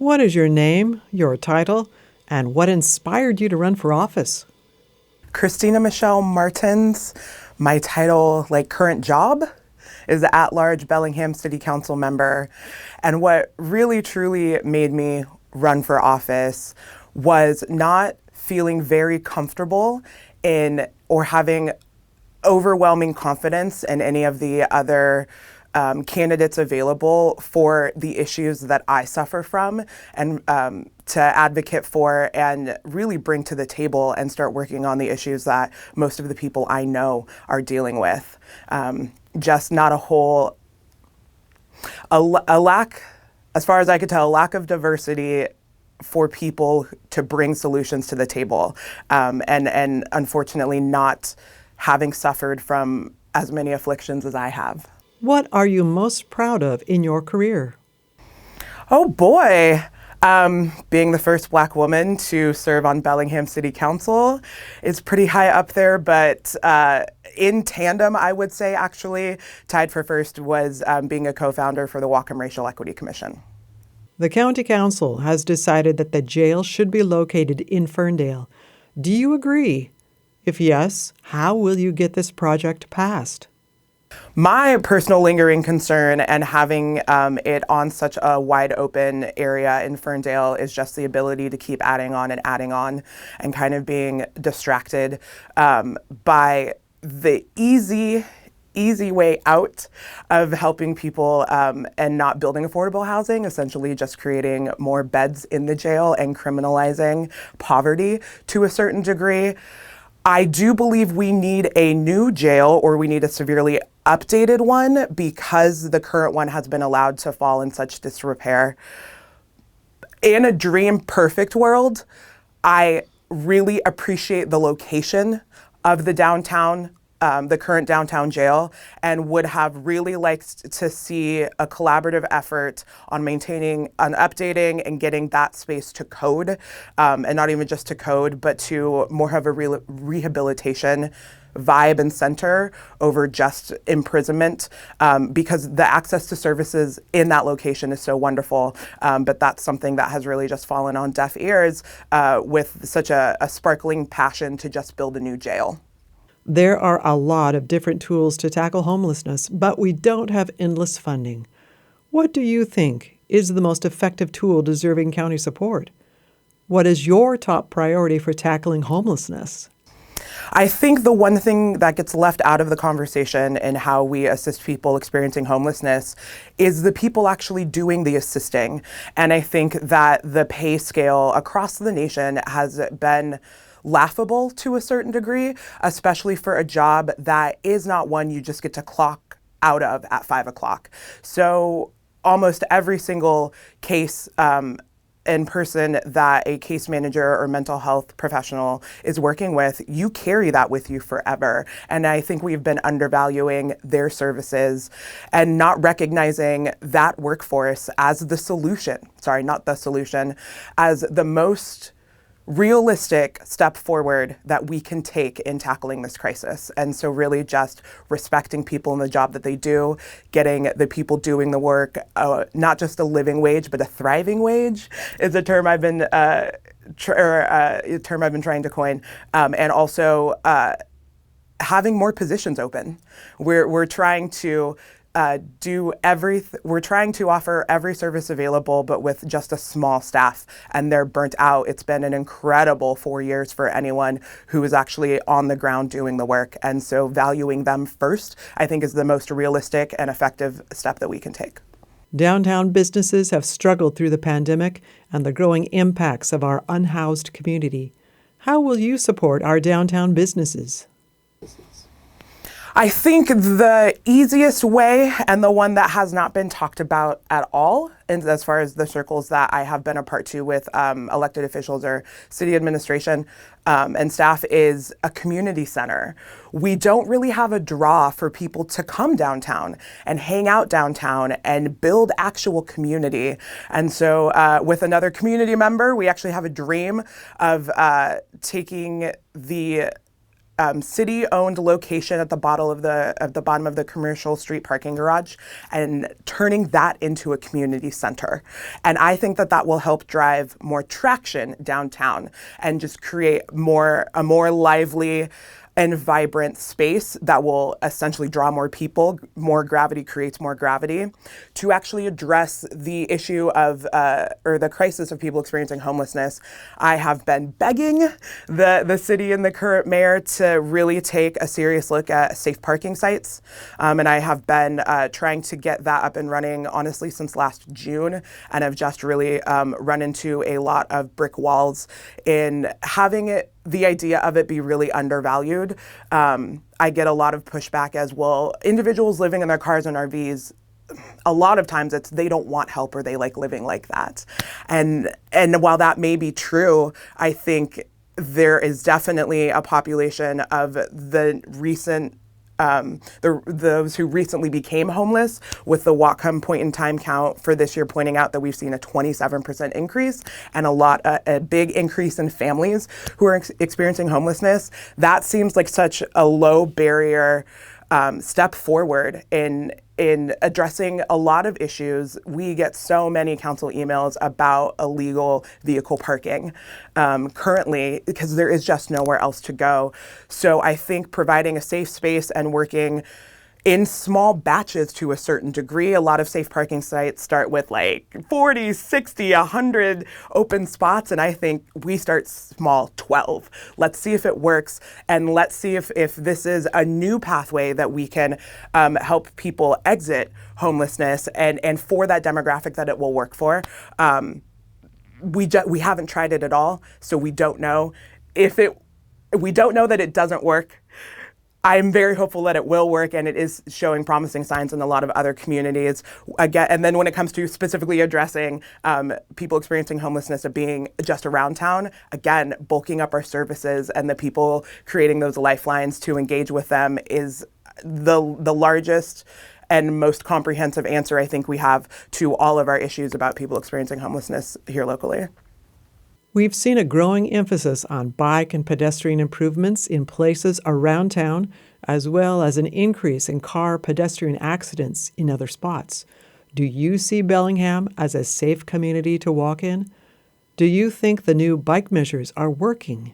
What is your name, your title, and what inspired you to run for office? Kristina Michele Martens. My title, current job, is the at-large Bellingham City Council member. And what really truly made me run for office was not feeling very comfortable in or having overwhelming confidence in any of the other candidates available for the issues that I suffer from, and to advocate for and really bring to the table and start working on the issues that most of the people I know are dealing with. Just not a lack, as far as I could tell, a lack of diversity for people to bring solutions to the table, and unfortunately not having suffered from as many afflictions as I have. What are you most proud of in your career? Oh boy, being the first Black woman to serve on Bellingham City Council is pretty high up there, but in tandem, I would say actually, tied for first was being a co-founder for the Whatcom Racial Equity Commission. The County Council has decided that the jail should be located in Ferndale. Do you agree? If yes, how will you get this project passed? My personal lingering concern and having it on such a wide open area in Ferndale is just the ability to keep adding on and kind of being distracted by the easy way out of helping people and not building affordable housing, essentially just creating more beds in the jail and criminalizing poverty to a certain degree. I do believe we need a new jail, or we need a severely updated one, because the current one has been allowed to fall in such disrepair. In a dream perfect world, I really appreciate the location of the downtown, the current downtown jail, and would have really liked to see a collaborative effort on maintaining, on updating and getting that space to code, and not even just to code, but to more of a rehabilitation vibe and center over just imprisonment, because the access to services in that location is so wonderful. But that's something that has really just fallen on deaf ears with such a sparkling passion to just build a new jail. There are a lot of different tools to tackle homelessness, but we don't have endless funding. What do you think is the most effective tool deserving county support? What is your top priority for tackling homelessness? I think the one thing that gets left out of the conversation in how we assist people experiencing homelessness is the people actually doing the assisting. And I think that the pay scale across the nation has been laughable to a certain degree, especially for a job that is not one you just get to clock out of at 5 o'clock. So almost every single case in person that a case manager or mental health professional is working with, you carry that with you forever. And I think we've been undervaluing their services and not recognizing that workforce as the solution, as the most realistic step forward that we can take in tackling this crisis. And so really just respecting people in the job that they do, getting the people doing the work, not just a living wage, but a thriving wage is a term I've been trying to coin. And also having more positions open. We're trying to we're trying to offer every service available, but with just a small staff, and they're burnt out. It's been an incredible 4 years for anyone who is actually on the ground doing the work. And so valuing them first, I think, is the most realistic and effective step that we can take. Downtown businesses have struggled through the pandemic and the growing impacts of our unhoused community. How will you support our downtown businesses? I think the easiest way, and the one that has not been talked about at all, and as far as the circles that I have been a part to with elected officials or city administration and staff, is a community center. We don't really have a draw for people to come downtown and hang out downtown and build actual community. And so with another community member, we actually have a dream of taking the city-owned location at the bottom of the commercial street parking garage and turning that into a community center. And I think that that will help drive more traction downtown and just create a more lively and vibrant space that will essentially draw more people. More gravity creates more gravity to actually address the issue of, or the crisis of people experiencing homelessness. I have been begging the city and the current mayor to really take a serious look at safe parking sites. And I have been trying to get that up and running, honestly, since last June, and have just really run into a lot of brick walls in having the idea of it be really undervalued. I get a lot of pushback as well. Individuals living in their cars and RVs, a lot of times they don't want help or they like living like that. And while that may be true, I think there is definitely a population of the recent those who recently became homeless, with the Whatcom point in time count for this year pointing out that we've seen a 27% increase and a big increase in families who are experiencing homelessness. That seems like such a low barrier step forward in addressing a lot of issues. We get so many council emails about illegal vehicle parking currently because there is just nowhere else to go. So I think providing a safe space and working in small batches to a certain degree. A lot of safe parking sites start with like 40, 60, 100 open spots, and I think we start small, 12. Let's see if it works, and let's see if this is a new pathway that we can help people exit homelessness, and for that demographic that it will work for. We haven't tried it at all, so we don't know. We don't know that it doesn't work. I'm very hopeful that it will work, and it is showing promising signs in a lot of other communities. Again, and then when it comes to specifically addressing people experiencing homelessness of being just around town, again, bulking up our services and the people creating those lifelines to engage with them is the largest and most comprehensive answer I think we have to all of our issues about people experiencing homelessness here locally. We've seen a growing emphasis on bike and pedestrian improvements in places around town, as well as an increase in car-pedestrian accidents in other spots. Do you see Bellingham as a safe community to walk in? Do you think the new bike measures are working?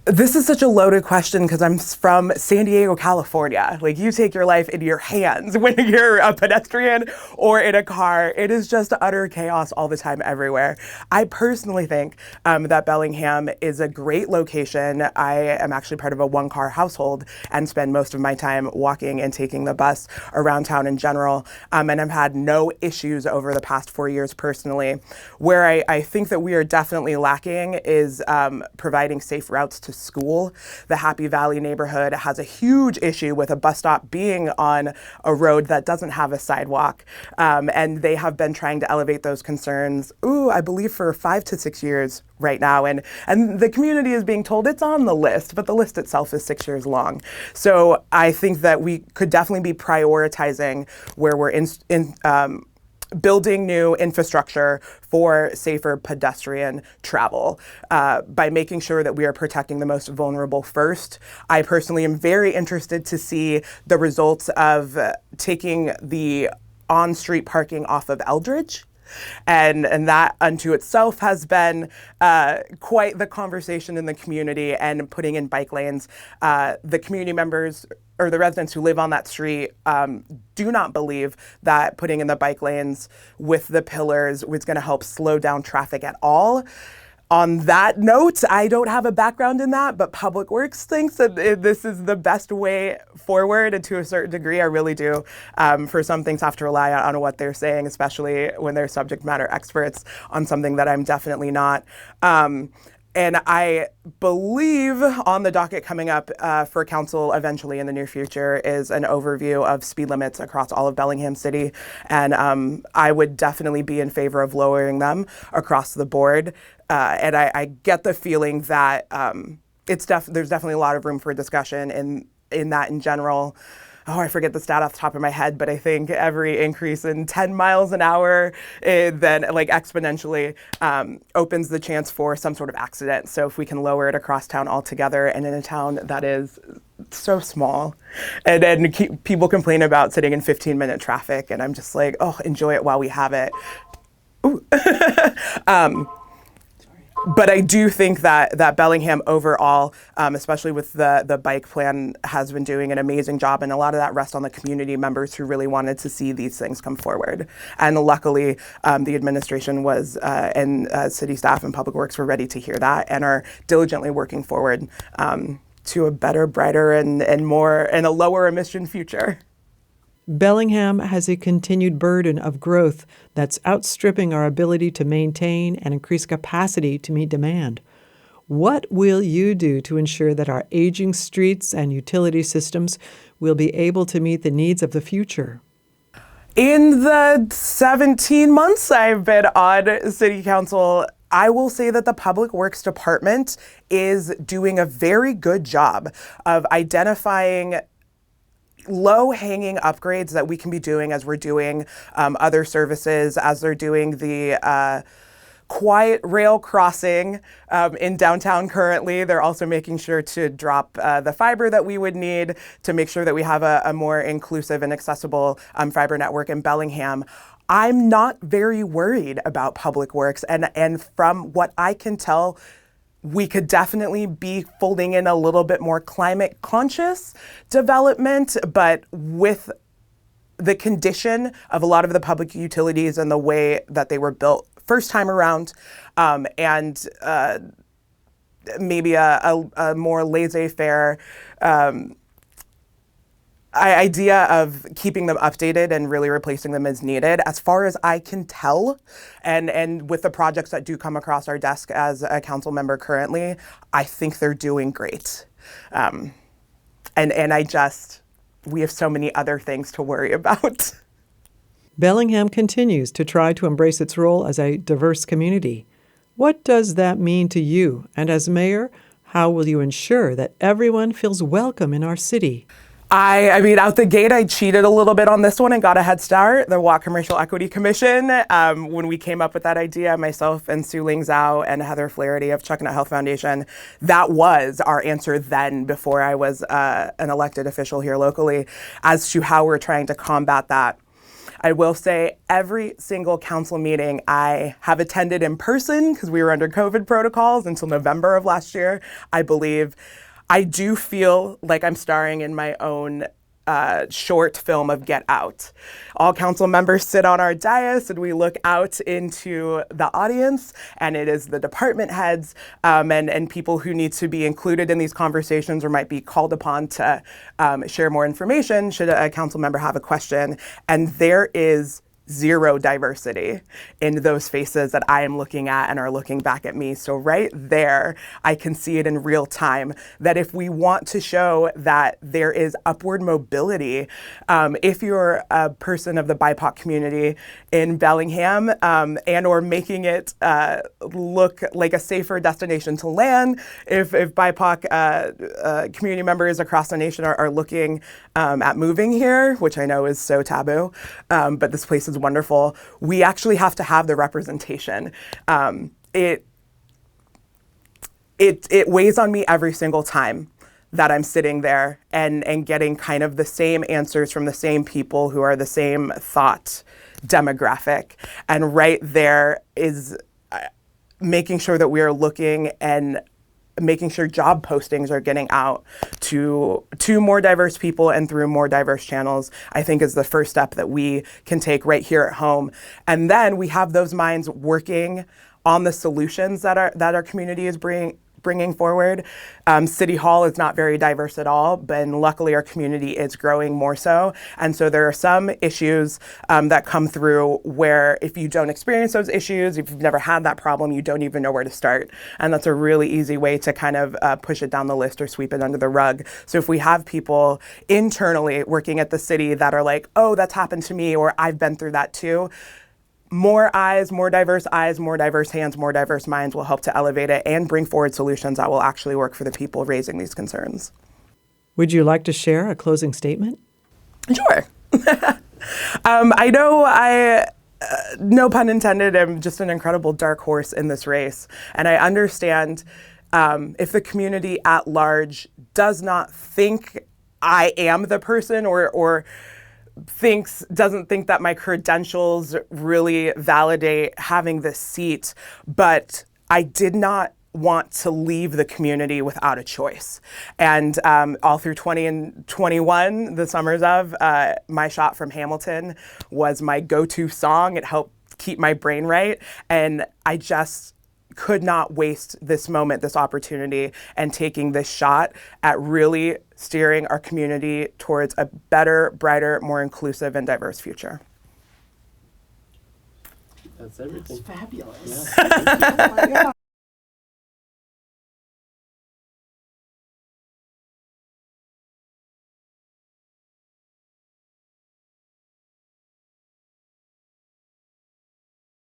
This is such a loaded question because I'm from San Diego, California. Like, you take your life into your hands when you're a pedestrian or in a car. It is just utter chaos all the time everywhere. I personally think that Bellingham is a great location. I am actually part of a one-car household and spend most of my time walking and taking the bus around town in general. And I've had no issues over the past 4 years personally. Where I think that we are definitely lacking is providing safe routes to school. The Happy Valley neighborhood has a huge issue with a bus stop being on a road that doesn't have a sidewalk. And they have been trying to elevate those concerns, I believe for 5 to 6 years right now. And the community is being told it's on the list, but the list itself is 6 years long. So I think that we could definitely be prioritizing where we're building new infrastructure for safer pedestrian travel by making sure that we are protecting the most vulnerable first. I personally am very interested to see the results of taking the on-street parking off of Eldridge. And that unto itself has been quite the conversation in the community, and putting in bike lanes. The community members or the residents who live on that street do not believe that putting in the bike lanes with the pillars was going to help slow down traffic at all. On that note, I don't have a background in that, but Public Works thinks that this is the best way forward, and to a certain degree, I really do. For some things, have to rely on what they're saying, especially when they're subject matter experts on something that I'm definitely not. And I believe on the docket coming up for council eventually in the near future is an overview of speed limits across all of Bellingham City. And I would definitely be in favor of lowering them across the board. And I get the feeling that there's definitely a lot of room for discussion in that in general. I forget the stat off the top of my head, but I think every increase in 10 miles an hour then like exponentially opens the chance for some sort of accident. So if we can lower it across town altogether and in a town that is so small, and then people complain about sitting in 15-minute traffic, and I'm just like, oh, enjoy it while we have it. Ooh. But I do think that Bellingham overall, especially with the bike plan, has been doing an amazing job. And a lot of that rests on the community members who really wanted to see these things come forward. And luckily, the administration was and city staff and public works were ready to hear that and are diligently working forward to a better, brighter, and a lower emission future. Bellingham has a continued burden of growth that's outstripping our ability to maintain and increase capacity to meet demand. What will you do to ensure that our aging streets and utility systems will be able to meet the needs of the future? In the 17 months I've been on City Council, I will say that the Public Works Department is doing a very good job of identifying low-hanging upgrades that we can be doing as we're doing other services, as they're doing the quiet rail crossing in downtown currently. They're also making sure to drop the fiber that we would need to make sure that we have a more inclusive and accessible fiber network in Bellingham. I'm not very worried about Public Works, and from what I can tell, we could definitely be folding in a little bit more climate conscious development, but with the condition of a lot of the public utilities and the way that they were built first time around, and maybe a more laissez-faire idea of keeping them updated and really replacing them as needed. As far as I can tell, and with the projects that do come across our desk as a council member currently, I think they're doing great. And we have so many other things to worry about. Bellingham continues to try to embrace its role as a diverse community. What does that mean to you? And as mayor, how will you ensure that everyone feels welcome in our city? I mean, out the gate, I cheated a little bit on this one and got a head start. The Watt Commercial Equity Commission, when we came up with that idea, myself and Sue Ling Zhao and Heather Flaherty of Chuckanut Health Foundation, that was our answer then before I was an elected official here locally as to how we're trying to combat that. I will say every single council meeting I have attended in person, because we were under COVID protocols until November of last year, I believe, I do feel like I'm starring in my own short film of Get Out. All council members sit on our dais and we look out into the audience, and it is the department heads and people who need to be included in these conversations or might be called upon to share more information should a council member have a question. And there is zero diversity in those faces that I am looking at and are looking back at me. So right there, I can see it in real time that if we want to show that there is upward mobility, if you're a person of the BIPOC community in Bellingham and or making it look like a safer destination to land, if BIPOC community members across the nation are looking at moving here, which I know is so taboo, but this place is wonderful. We actually have to have the representation. It weighs on me every single time that I'm sitting there and getting kind of the same answers from the same people who are the same thought demographic. And right there is making sure that we are looking and making sure job postings are getting out to more diverse people and through more diverse channels, I think is the first step that we can take right here at home. And then we have those minds working on the solutions that our community is bringing forward. City Hall is not very diverse at all, but luckily our community is growing more so. And so there are some issues that come through where if you don't experience those issues, if you've never had that problem, you don't even know where to start. And that's a really easy way to kind of push it down the list or sweep it under the rug. So if we have people internally working at the city that are like, oh, that's happened to me, or I've been through that too, more eyes, more diverse hands, more diverse minds will help to elevate it and bring forward solutions that will actually work for the people raising these concerns. Would you like to share a closing statement? Sure. I know no pun intended, am just an incredible dark horse in this race. And I understand if the community at large does not think I am the person or doesn't think that my credentials really validate having this seat, but I did not want to leave the community without a choice. And all through 20 and 21, the summers of, My Shot from Hamilton was my go-to song. It helped keep my brain right. And I just could not waste this moment, this opportunity, and taking this shot at really steering our community towards a better, brighter, more inclusive and diverse future. That's everything. That's fabulous. Yeah. Oh my God.